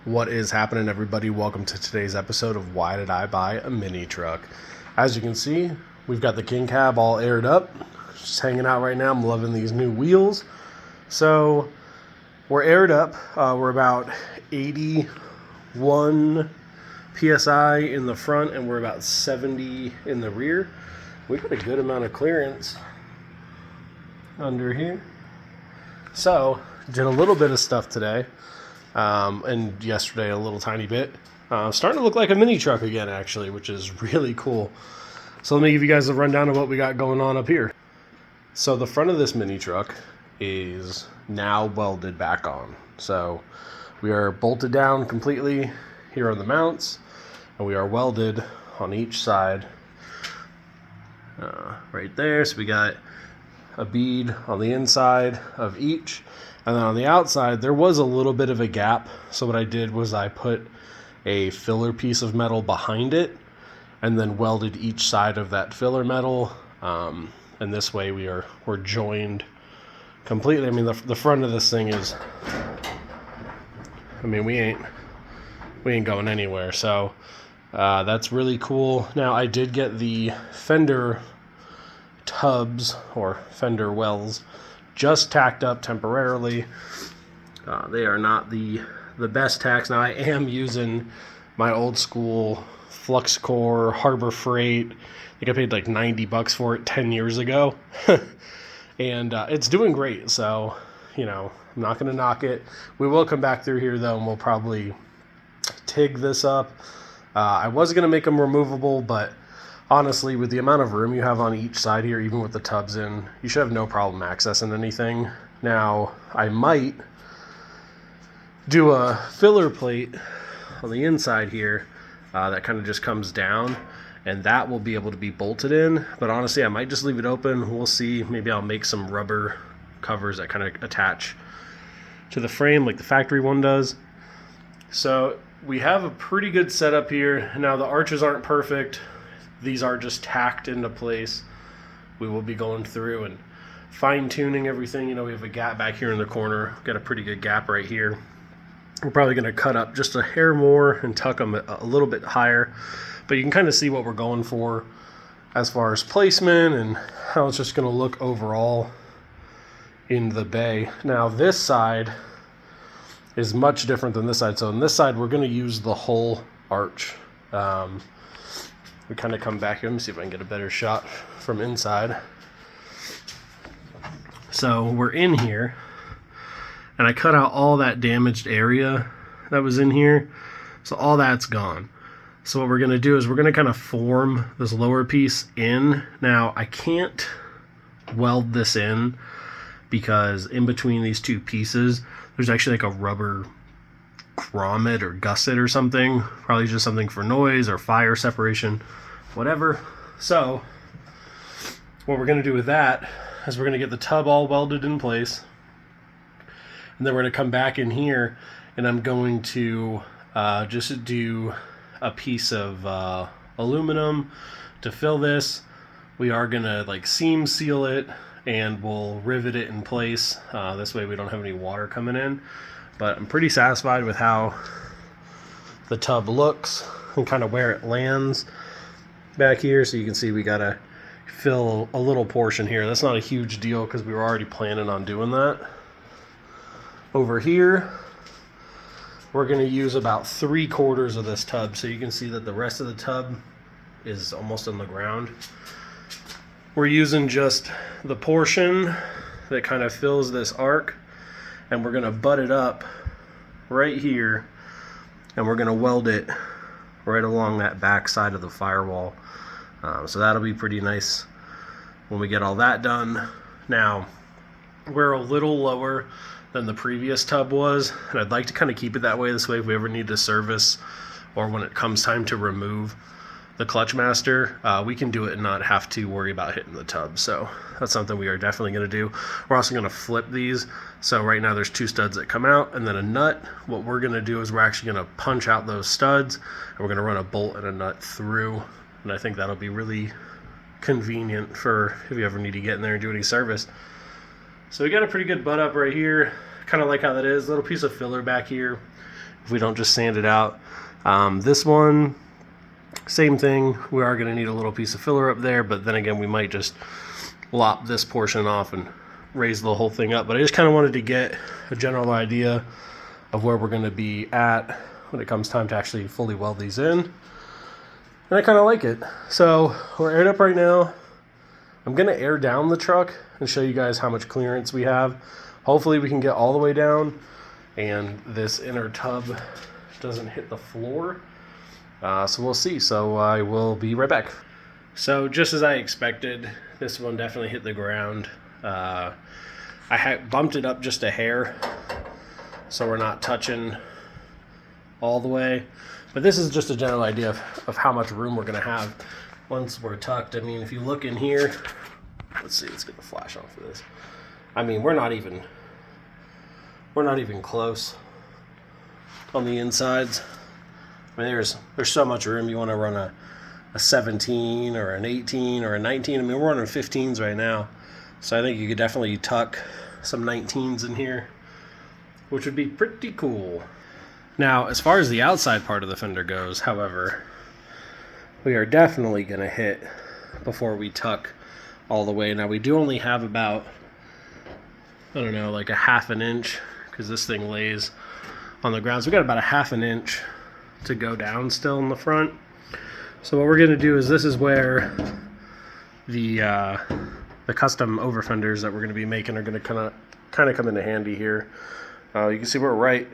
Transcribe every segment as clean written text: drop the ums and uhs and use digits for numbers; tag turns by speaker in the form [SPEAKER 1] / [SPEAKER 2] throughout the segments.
[SPEAKER 1] What is happening, everybody? Welcome to today's episode of Why Did I Buy a Mini Truck? As you can see, we've got the King Cab all aired up, just hanging out right now. I'm loving these new wheels. So we're aired up. We're about 81 PSI in the front, and we're about 70 in the rear. We got a good amount of clearance under here. So did a little bit of stuff today. And yesterday a little tiny bit. Starting to look like a mini truck again, actually, which is really cool. So let me give you guys a rundown of what we got going on up here. So the front of this mini truck is now welded back on. So we are bolted down completely here on the mounts, and we are welded on each side right there. So we got a bead on the inside of each. And then on the outside, there was a little bit of a gap. So what I did was I put a filler piece of metal behind it and then welded each side of that filler metal. And this way we're joined completely. I mean, the front of this thing is, I mean, we ain't going anywhere. So that's really cool. Now I did get the fender tubs or fender wells just tacked up temporarily. They are not the best tacks. Now I am using my old school flux core Harbor Freight. I think I paid like $90 for it 10 years ago. And it's doing great. So, you know, I'm not going to knock it. We will come back through here though, and we'll probably TIG this up. I was going to make them removable, but honestly, with the amount of room you have on each side here, even with the tubs in, you should have no problem accessing anything. Now, I might do a filler plate on the inside here that kind of just comes down, and that will be able to be bolted in. But honestly, I might just leave it open. We'll see. Maybe I'll make some rubber covers that kind of attach to the frame like the factory one does. So we have a pretty good setup here. Now, the arches aren't perfect. These are just tacked into place. We will be going through and fine-tuning everything. You know, we have a gap back here in the corner. Got a pretty good gap right here. We're probably going to cut up just a hair more and tuck them a little bit higher. But you can kind of see what we're going for as far as placement and how it's just going to look overall in the bay. Now, this side is much different than this side. So on this side, we're going to use the whole arch. We kind of come back here. Let me see if I can get a better shot from inside. So we're in here, and I cut out all that damaged area that was in here. So all that's gone. So what we're going to do is we're going to kind of form this lower piece in. Now, I can't weld this in because in between these two pieces, there's actually like a rubber grommet or gusset or something, probably just something for noise or fire separation, whatever. So what we're going to do with that is we're going to get the tub all welded in place, and then we're going to come back in here, and I'm going to just do a piece of aluminum to fill this. We are going to like seam seal it, and we'll rivet it in place. This way we don't have any water coming in. But I'm pretty satisfied with how the tub looks and kind of where it lands back here. So you can see we got to fill a little portion here. That's not a huge deal because we were already planning on doing that. Over here, we're going to use about 3/4 of this tub. So you can see that the rest of the tub is almost on the ground. We're using just the portion that kind of fills this arc, and we're going to butt it up right here, and we're going to weld it right along that back side of the firewall. So that'll be pretty nice when we get all that done. Now, we're a little lower than the previous tub was, and I'd like to kind of keep it that way. This way, if we ever need to service or when it comes time to remove the clutch master, we can do it and not have to worry about hitting the tub. So that's something we are definitely going to do. We're also going to flip these. So right now there's 2 studs that come out and then a nut. What we're going to do is we're actually going to punch out those studs, and we're going to run a bolt and a nut through. And I think that'll be really convenient for if you ever need to get in there and do any service. So we got a pretty good butt up right here. Kind of like how that is. Little piece of filler back here. if we don't just sand it out. This one, same thing. We are going to need a little piece of filler up there, but then again, we might just lop this portion off and raise the whole thing up. But I just kind of wanted to get a general idea of where we're going to be at when it comes time to actually fully weld these in. And I kind of like it. So we're aired up right now. I'm going to air down the truck and show you guys how much clearance we have. Hopefully we can get all the way down and this inner tub doesn't hit the floor. So we'll see. So I will be right back. So just as I expected, this one definitely hit the ground. I had bumped it up just a hair, so we're not touching all the way. But this is just a general idea of how much room we're going to have once we're tucked. I mean, if you look in here, let's see, let's get the flash off of this. I mean, we're not even close on the insides. I mean, there's so much room. You want to run a 17 or an 18 or a 19. I mean, we're running 15s right now. So I think you could definitely tuck some 19s in here, which would be pretty cool. Now, as far as the outside part of the fender goes, however, we are definitely going to hit before we tuck all the way. Now, we do only have about, I don't know, like a half an inch, because this thing lays on the ground. So we got about a half an inch to go down still in the front. So what we're going to do is, this is where the custom over fenders that we're going to be making are going to kind of come into handy here. You can see we're right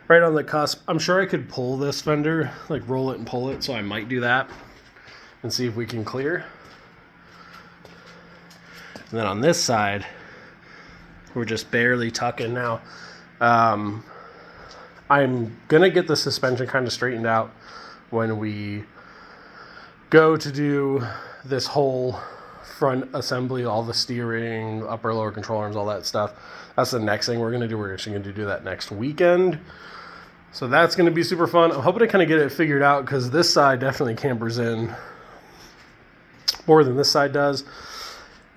[SPEAKER 1] on the cusp. I'm sure I could pull this fender, like roll it and pull it, so I might do that and see if we can clear. And then on this side, we're just barely tucking now. I'm gonna get the suspension kind of straightened out when we go to do this whole front assembly, all the steering, upper lower control arms, all that stuff. That's the next thing we're gonna do. We're actually gonna do that next weekend. So that's gonna be super fun. I'm hoping to kind of get it figured out, because this side definitely campers in more than this side does.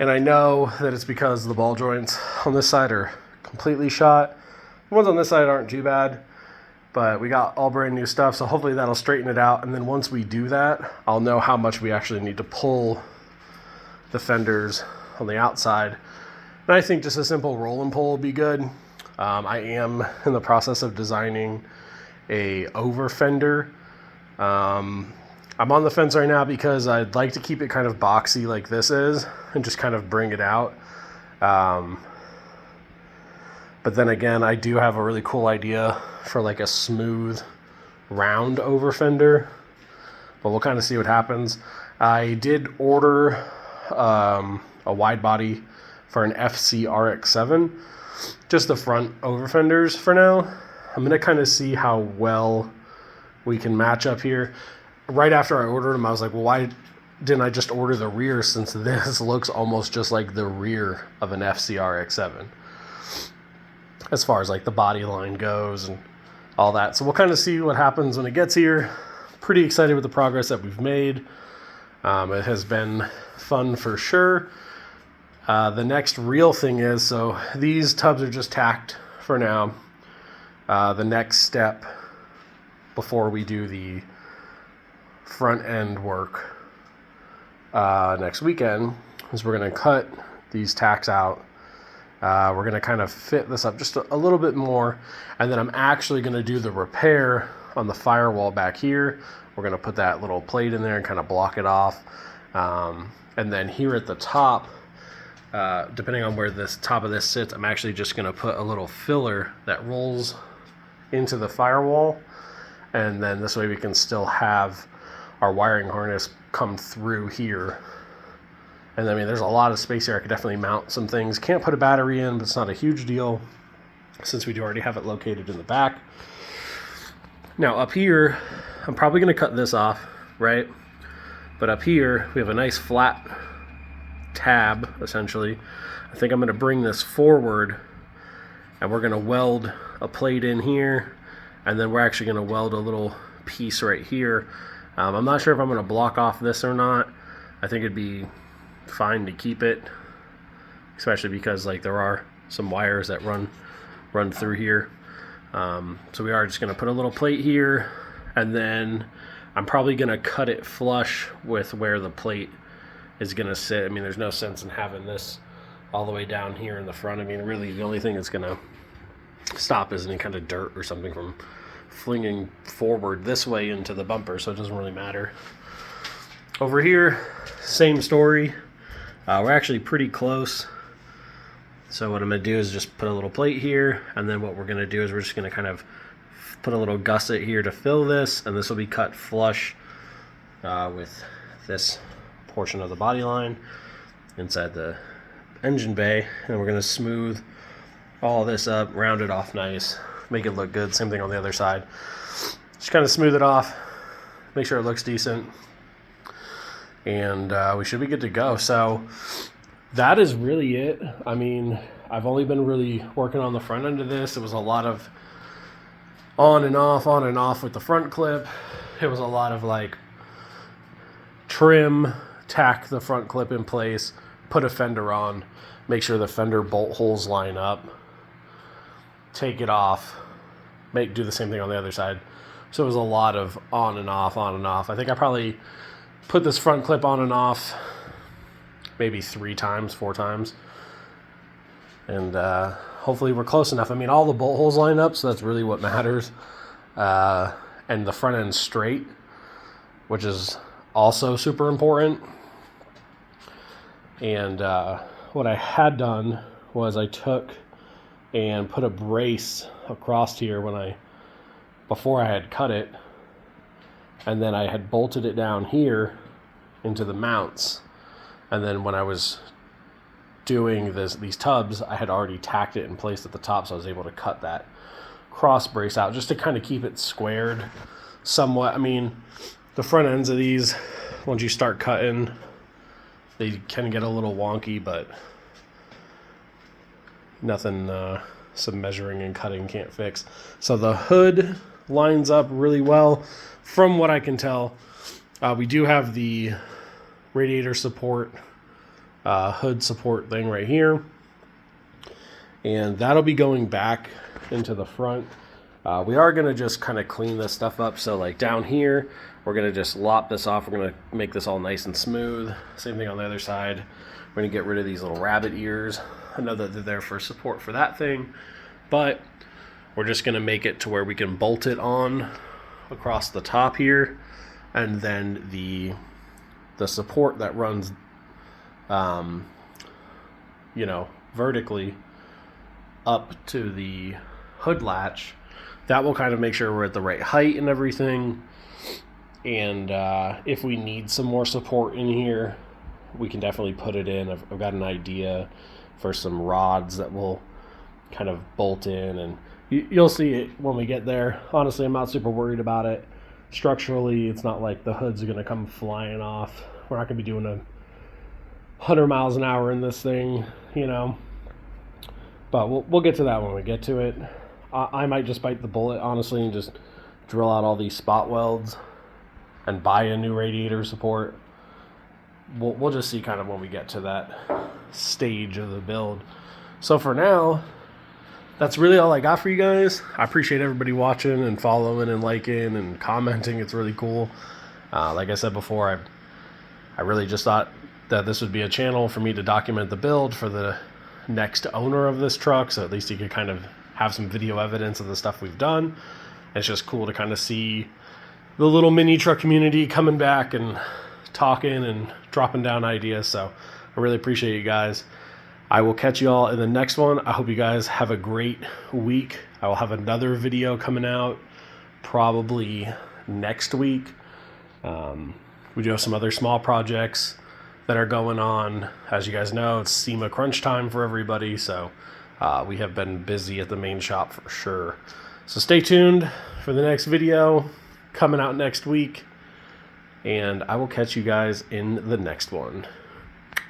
[SPEAKER 1] And I know that it's because the ball joints on this side are completely shot. The ones on this side aren't too bad, but we got all brand new stuff, so hopefully that'll straighten it out. And then once we do that, I'll know how much we actually need to pull the fenders on the outside. And I think just a simple roll and pull will be good. I am in the process of designing a over fender. I'm on the fence right now because I'd like to keep it kind of boxy like this is and just kind of bring it out. But then again, I do have a really cool idea for like a smooth round over fender, but we'll kind of see what happens. I did order a wide body for an FC RX-7, just the front over fenders for now. I'm going to kind of see how well we can match up here. Right after I ordered them, I was like, well, why didn't I just order the rear, since this looks almost just like the rear of an FC RX-7 as far as like the body line goes and all that. So we'll kind of see what happens when it gets here. Pretty excited with the progress that we've made. It has been fun for sure. The next real thing is, so these tubs are just tacked for now. The next step before we do the front end work next weekend is we're going to cut these tacks out. We're going to kind of fit this up just a little bit more, and then I'm actually going to do the repair on the firewall back here. We're going to put that little plate in there and kind of block it off. And then here at the top, depending on where this top of this sits, I'm actually just going to put a little filler that rolls into the firewall, and then this way we can still have our wiring harness come through here. And I mean, there's a lot of space here. I could definitely mount some things. Can't put a battery in, but it's not a huge deal since we do already have it located in the back. Now up here, I'm probably going to cut this off, right? But up here, we have a nice flat tab, essentially. I think I'm going to bring this forward, and we're going to weld a plate in here, and then we're actually going to weld a little piece right here. I'm not sure if I'm going to block off this or not. I think it'd be fine to keep it, especially because like there are some wires that run through here. So we are just going to put a little plate here, and then I'm probably going to cut it flush with where the plate is going to sit. I mean, there's no sense in having this all the way down here in the front. I mean, really the only thing that's going to stop is any kind of dirt or something from flinging forward this way into the bumper, so it doesn't really matter. Over here, same story. We're actually pretty close. So what I'm going to do is just put a little plate here, and then what we're going to do is we're just going to kind of put a little gusset here to fill this, and this will be cut flush with this portion of the body line inside the engine bay, and we're going to smooth all this up, round it off nice, make it look good. Same thing on the other side. Just kind of smooth it off, make sure it looks decent, and we should be good to go. So that is really it. I mean, I've only been really working on the front end of this. It was a lot of on and off with the front clip. It was a lot of like trim, tack the front clip in place, put a fender on, make sure the fender bolt holes line up, take it off, do the same thing on the other side. So it was a lot of on and off. I think I probably put this front clip on and off maybe 4 times. And hopefully we're close enough. I mean, all the bolt holes line up, so that's really what matters. And the front end straight, which is also super important. And what I had done was I took and put a brace across here before I had cut it, and then I had bolted it down here into the mounts. And then when I was doing these tubs, I had already tacked it in place at the top, so I was able to cut that cross brace out just to kind of keep it squared somewhat. I mean, the front ends of these, once you start cutting, they can get a little wonky, but nothing some measuring and cutting can't fix. So the hood lines up really well from what I can tell. We do have the radiator support, hood support thing right here, and that'll be going back into the front. We are going to just kind of clean this stuff up. So like down here, we're going to just lop this off. We're going to make this all nice and smooth. Same thing on the other side. We're going to get rid of these little rabbit ears. I know that they're there for support for that thing, but we're just going to make it to where we can bolt it on across the top here, and then the support that runs vertically up to the hood latch, that will kind of make sure we're at the right height and everything. And if we need some more support in here, we can definitely put it in. I've got an idea for some rods that will kind of bolt in, and you'll see it when we get there. Honestly, I'm not super worried about it. Structurally, it's not like the hood's going to come flying off. We're not going to be doing 100 miles an hour in this thing, but we'll get to that when we get to it. I might just bite the bullet, honestly, and just drill out all these spot welds and buy a new radiator support. We'll just see kind of when we get to that stage of the build. So for now, that's really all I got for you guys. I appreciate everybody watching and following and liking and commenting. It's really cool. Like I said before, I really just thought that this would be a channel for me to document the build for the next owner of this truck, so at least you could kind of have some video evidence of the stuff we've done. It's just cool to kind of see the little mini truck community coming back and talking and dropping down ideas. So I really appreciate you guys. I will catch you all in the next one. I hope you guys have a great week. I will have another video coming out probably next week. We do have some other small projects that are going on. As you guys know, it's SEMA crunch time for everybody, so we have been busy at the main shop for sure. So stay tuned for the next video coming out next week, and I will catch you guys in the next one.